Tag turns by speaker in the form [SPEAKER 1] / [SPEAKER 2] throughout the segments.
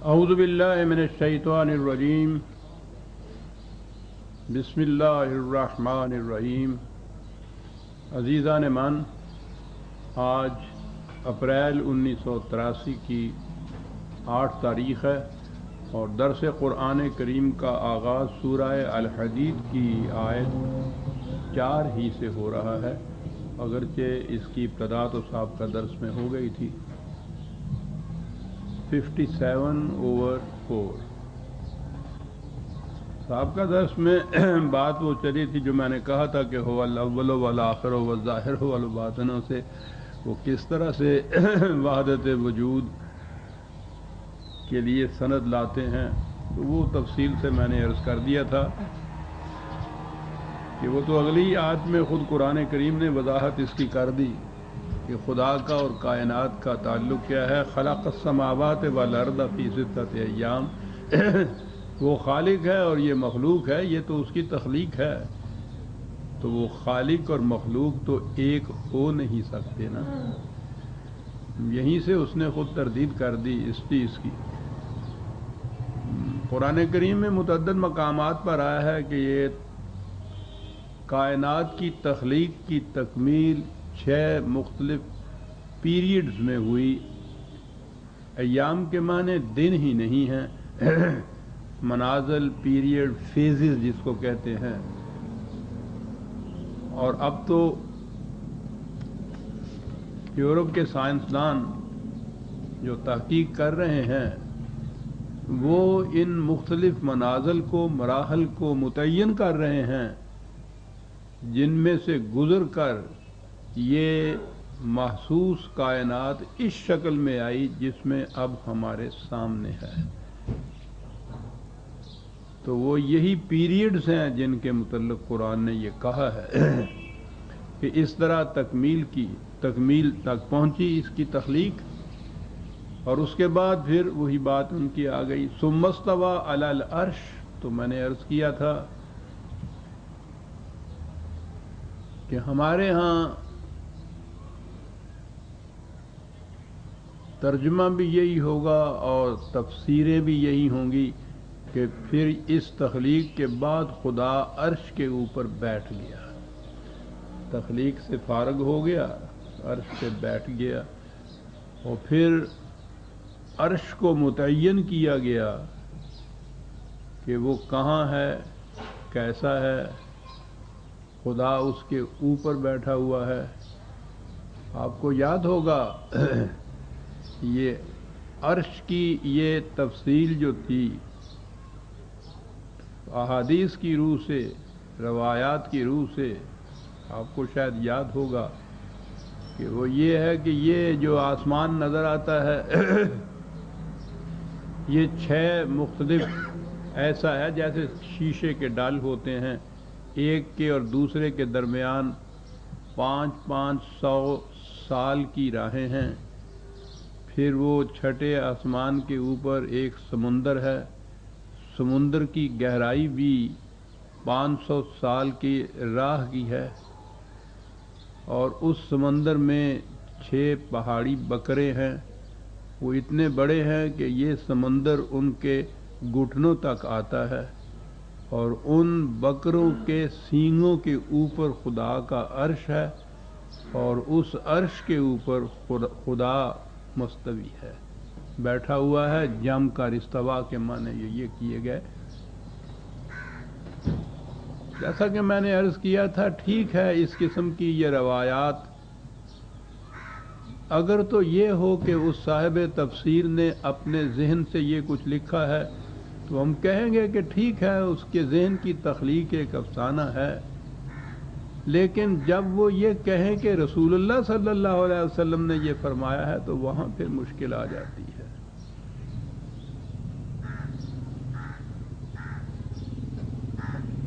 [SPEAKER 1] اعوذ باللہ من الشیطان الرجیم بسم اللہ الرحمن الرحیم۔ عزیزان من، آج اپریل 1983 کی 8 تاریخ ہے اور درس قرآن کریم کا آغاز سورہ الحدید کی آیت 4 ہی سے ہو رہا ہے، اگرچہ اس کی ابتدا تو سابقہ درس میں ہو گئی تھی۔ 57/4 سابقہ درس میں بات وہ چلی تھی جو میں نے کہا تھا کہ هو الاول والآخر والظاہر والباطن سے وہ کس طرح سے وحدت وجود کے لیے سند لاتے ہیں، تو وہ تفصیل سے میں نے عرض کر دیا تھا کہ وہ تو اگلی آیت میں خود قرآن کریم نے وضاحت اس کی کر دی کہ خدا کا اور کائنات کا تعلق کیا ہے۔ خلق السماوات والارض فی 6 ایام، وہ خالق ہے اور یہ مخلوق ہے، یہ تو اس کی تخلیق ہے، تو وہ خالق اور مخلوق تو ایک ہو نہیں سکتے نا۔ یہیں سے اس نے خود تردید کر دی اس چیز کی۔ قرآن کریم میں متعدد مقامات پر آیا ہے کہ یہ کائنات کی تخلیق کی تکمیل 6 مختلف پیریڈز میں ہوئی۔ ایام کے معنی دن ہی نہیں ہیں، منازل، پیریڈ، فیزز جس کو کہتے ہیں۔ اور اب تو یورپ کے سائنسدان جو تحقیق کر رہے ہیں وہ ان مختلف منازل کو، مراحل کو متعین کر رہے ہیں جن میں سے گزر کر یہ محسوس کائنات اس شکل میں آئی جس میں اب ہمارے سامنے ہے۔ تو وہ یہی پیریڈز ہیں جن کے متعلق قرآن نے یہ کہا ہے کہ اس طرح تکمیل تک پہنچی اس کی تخلیق، اور اس کے بعد پھر وہی بات ان کی آ گئی۔ ثم استوى علی العرش، تو میں نے عرض کیا تھا کہ ہمارے ہاں ترجمہ بھی یہی ہوگا اور تفسیریں بھی یہی ہوں گی کہ پھر اس تخلیق کے بعد خدا عرش کے اوپر بیٹھ گیا، تخلیق سے فارغ ہو گیا، عرش پہ بیٹھ گیا، اور پھر عرش کو متعین کیا گیا کہ وہ کہاں ہے، کیسا ہے۔ خدا اس کے اوپر بیٹھا ہوا ہے۔ آپ کو یاد ہوگا یہ عرش کی یہ تفصیل جو تھی احادیث کی روح سے، روایات کی روح سے، آپ کو شاید یاد ہوگا کہ وہ یہ ہے کہ یہ جو آسمان نظر آتا ہے یہ 6 مختلف ایسا ہے جیسے شیشے کے ڈال ہوتے ہیں، ایک کے اور دوسرے کے درمیان 500 سال کی راہیں ہیں۔ پھر وہ چھٹے آسمان کے اوپر ایک سمندر ہے، سمندر کی گہرائی بھی 500 سال کی راہ کی ہے، اور اس سمندر میں 6 پہاڑی بکرے ہیں، وہ اتنے بڑے ہیں کہ یہ سمندر ان کے گھٹنوں تک آتا ہے، اور ان بکروں کے سینگوں کے اوپر خدا کا عرش ہے، اور اس عرش کے اوپر خدا مستوی ہے، بیٹھا ہوا ہے۔ جم کا استوا کے معنی یہ کیے گئے۔ جیسا کہ میں نے عرض کیا تھا، ٹھیک ہے اس قسم کی یہ روایات اگر تو یہ ہو کہ اس صاحب تفسیر نے اپنے ذہن سے یہ کچھ لکھا ہے تو ہم کہیں گے کہ ٹھیک ہے، اس کے ذہن کی تخلیق ایک افسانہ ہے، لیکن جب وہ یہ کہیں کہ رسول اللہ صلی اللہ علیہ وسلم نے یہ فرمایا ہے تو وہاں پھر مشکل آ جاتی ہے۔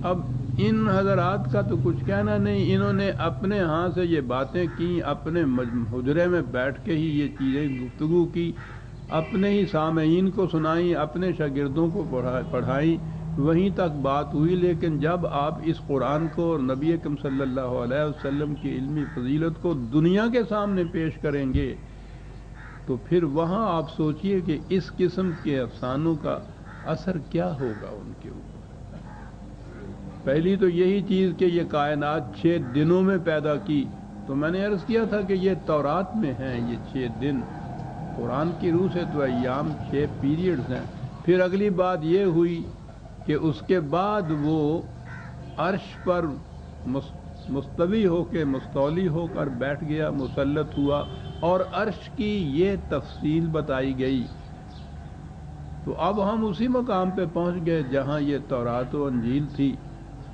[SPEAKER 1] اب ان حضرات کا تو کچھ کہنا نہیں، انہوں نے اپنے ہاں سے یہ باتیں کی، اپنے حجرے میں بیٹھ کے ہی یہ چیزیں گفتگو کی، اپنے ہی سامعین کو سنائیں، اپنے شاگردوں کو پڑھائیں، وہیں تک بات ہوئی۔ لیکن جب آپ اس قرآن کو اور نبی اکرم صلی اللہ علیہ وسلم کی علمی فضیلت کو دنیا کے سامنے پیش کریں گے تو پھر وہاں آپ سوچئے کہ اس قسم کے افسانوں کا اثر کیا ہوگا ان کے اوپر۔ پہلی تو یہی چیز کہ یہ کائنات 6 دنوں میں پیدا کی، تو میں نے عرض کیا تھا کہ یہ تورات میں ہیں یہ 6 دن، قرآن کی روح سے تو ایام 6 پیریڈز ہیں۔ پھر اگلی بات یہ ہوئی کہ اس کے بعد وہ عرش پر مستوی ہو کے مستولی ہو کر بیٹھ گیا، مسلط ہوا، اور عرش کی یہ تفصیل بتائی گئی۔ تو اب ہم اسی مقام پہ پہنچ گئے جہاں یہ تورات و انجیل تھی،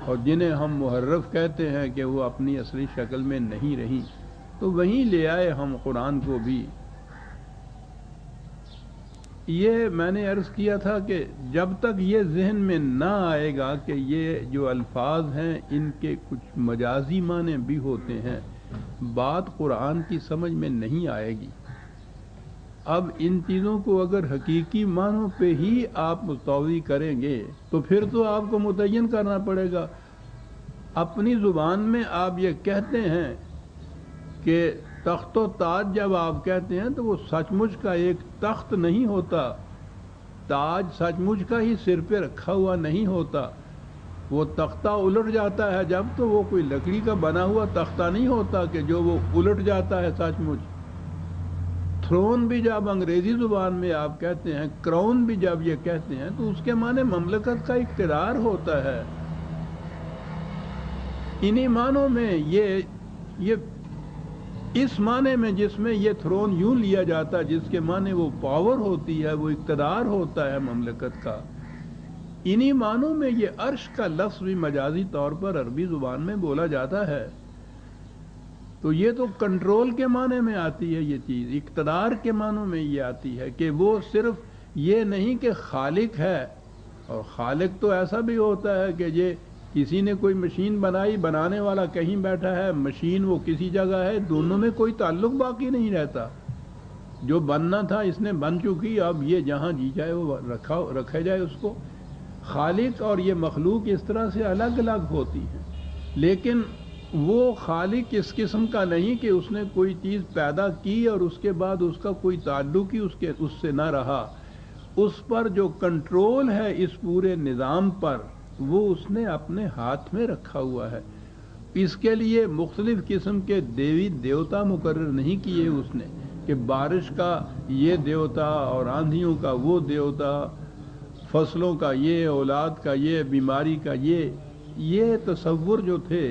[SPEAKER 1] اور جنہیں ہم محرف کہتے ہیں کہ وہ اپنی اصلی شکل میں نہیں رہیں، تو وہیں لے آئے ہم قرآن کو بھی۔ یہ میں نے عرض کیا تھا کہ جب تک یہ ذہن میں نہ آئے گا کہ یہ جو الفاظ ہیں ان کے کچھ مجازی معنی بھی ہوتے ہیں، بات قرآن کی سمجھ میں نہیں آئے گی۔ اب ان چیزوں کو اگر حقیقی معنوں پہ ہی آپ مستوی کریں گے تو پھر تو آپ کو متعین کرنا پڑے گا۔ اپنی زبان میں آپ یہ کہتے ہیں کہ تخت و تاج جب آپ کہتے ہیں تو وہ سچ مچ کا ایک تخت نہیں ہوتا، تاج سچ مچ کا ہی سر پہ رکھا ہوا نہیں ہوتا، وہ تختہ الٹ جاتا ہے جب تو وہ کوئی لکڑی کا بنا ہوا تختہ نہیں ہوتا کہ جو وہ الٹ جاتا ہے سچ مچ۔ تھرون بھی جب انگریزی زبان میں آپ کہتے ہیں، کراؤن بھی جب یہ کہتے ہیں تو اس کے معنی مملکت کا اقتدار ہوتا ہے۔ انہی معنوں میں یہ اس معنی میں جس میں یہ تھرون یوں لیا جاتا ہے، جس کے معنی وہ پاور ہوتی ہے، وہ اقتدار ہوتا ہے مملکت کا، انہی معنوں میں یہ عرش کا لفظ بھی مجازی طور پر عربی زبان میں بولا جاتا ہے۔ تو یہ تو کنٹرول کے معنی میں آتی ہے، یہ چیز اقتدار کے معنوں میں یہ آتی ہے کہ وہ صرف یہ نہیں کہ خالق ہے، اور خالق تو ایسا بھی ہوتا ہے کہ یہ کسی نے کوئی مشین بنائی، بنانے والا کہیں بیٹھا ہے، مشین وہ کسی جگہ ہے، دونوں میں کوئی تعلق باقی نہیں رہتا۔ جو بننا تھا اس نے بن چکی، اب یہ جہاں جی جائے وہ رکھا جائے اس کو۔ خالق اور یہ مخلوق اس طرح سے الگ الگ ہوتی ہیں، لیکن وہ خالق اس قسم کا نہیں کہ اس نے کوئی چیز پیدا کی اور اس کے بعد اس کا کوئی تعلق ہی اس سے نہ رہا۔ اس پر جو کنٹرول ہے اس پورے نظام پر، وہ اس نے اپنے ہاتھ میں رکھا ہوا ہے۔ اس کے لیے مختلف قسم کے دیوی دیوتا مقرر نہیں کیے اس نے کہ بارش کا یہ دیوتا اور آندھیوں کا وہ دیوتا، فصلوں کا یہ، اولاد کا یہ، بیماری کا یہ تصور جو تھے،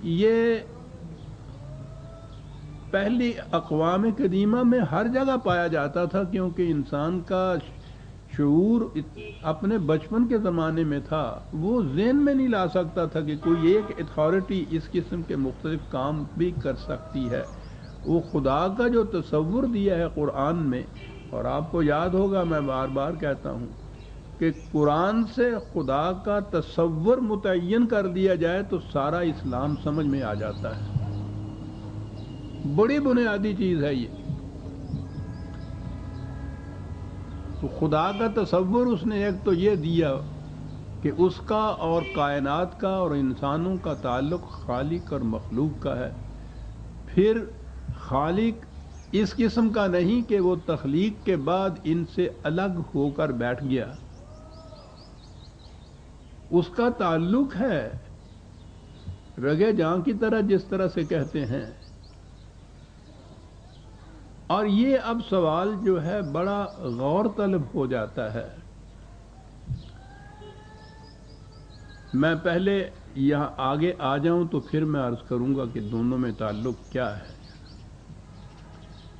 [SPEAKER 1] یہ پہلی اقوام قدیمہ میں ہر جگہ پایا جاتا تھا، کیونکہ انسان کا شعور اپنے بچپن کے زمانے میں تھا، وہ ذہن میں نہیں لا سکتا تھا کہ کوئی ایک اتھارٹی اس قسم کے مختلف کام بھی کر سکتی ہے۔ وہ خدا کا جو تصور دیا ہے قرآن میں، اور آپ کو یاد ہوگا میں بار بار کہتا ہوں کہ قرآن سے خدا کا تصور متعین کر دیا جائے تو سارا اسلام سمجھ میں آ جاتا ہے۔ بڑی بنیادی چیز ہے یہ۔ تو خدا کا تصور اس نے ایک تو یہ دیا کہ اس کا اور کائنات کا اور انسانوں کا تعلق خالق اور مخلوق کا ہے۔ پھر خالق اس قسم کا نہیں کہ وہ تخلیق کے بعد ان سے الگ ہو کر بیٹھ گیا، اس کا تعلق ہے رگے جاں کی طرح، جس طرح سے کہتے ہیں۔ اور یہ اب سوال جو ہے بڑا غور طلب ہو جاتا ہے۔ میں پہلے یہاں آگے آ جاؤں تو پھر میں عرض کروں گا کہ دونوں میں تعلق کیا ہے۔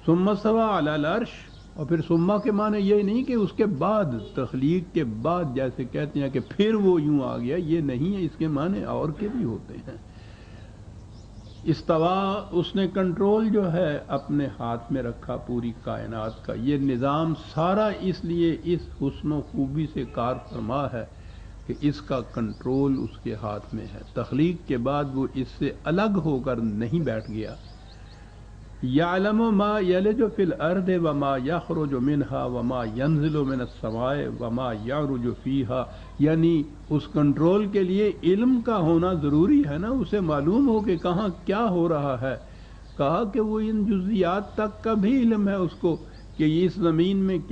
[SPEAKER 1] ثم استوى علی العرش، اور پھر ثم کے معنی یہ نہیں کہ اس کے بعد، تخلیق کے بعد جیسے کہتے ہیں کہ پھر وہ یوں آ گیا، یہ نہیں ہے، اس کے معنی اور کے بھی ہوتے ہیں۔ استوا، اس نے کنٹرول جو ہے اپنے ہاتھ میں رکھا پوری کائنات کا۔ یہ نظام سارا اس لیے اس حسن و خوبی سے کار فرما ہے کہ اس کا کنٹرول اس کے ہاتھ میں ہے۔ تخلیق کے بعد وہ اس سے الگ ہو کر نہیں بیٹھ گیا۔ یعلم ما یلج فی الارض وما یخرج منها وما ینزل من السماء وما یعرج فیہا، یعنی اس کنٹرول کے لیے علم کا ہونا ضروری ہے نا، اسے معلوم ہو کہ کہاں کیا ہو رہا ہے، کہا کہ وہ ان جزیات تک کا بھی علم ہے اس کو کہ اس زمین میں کیا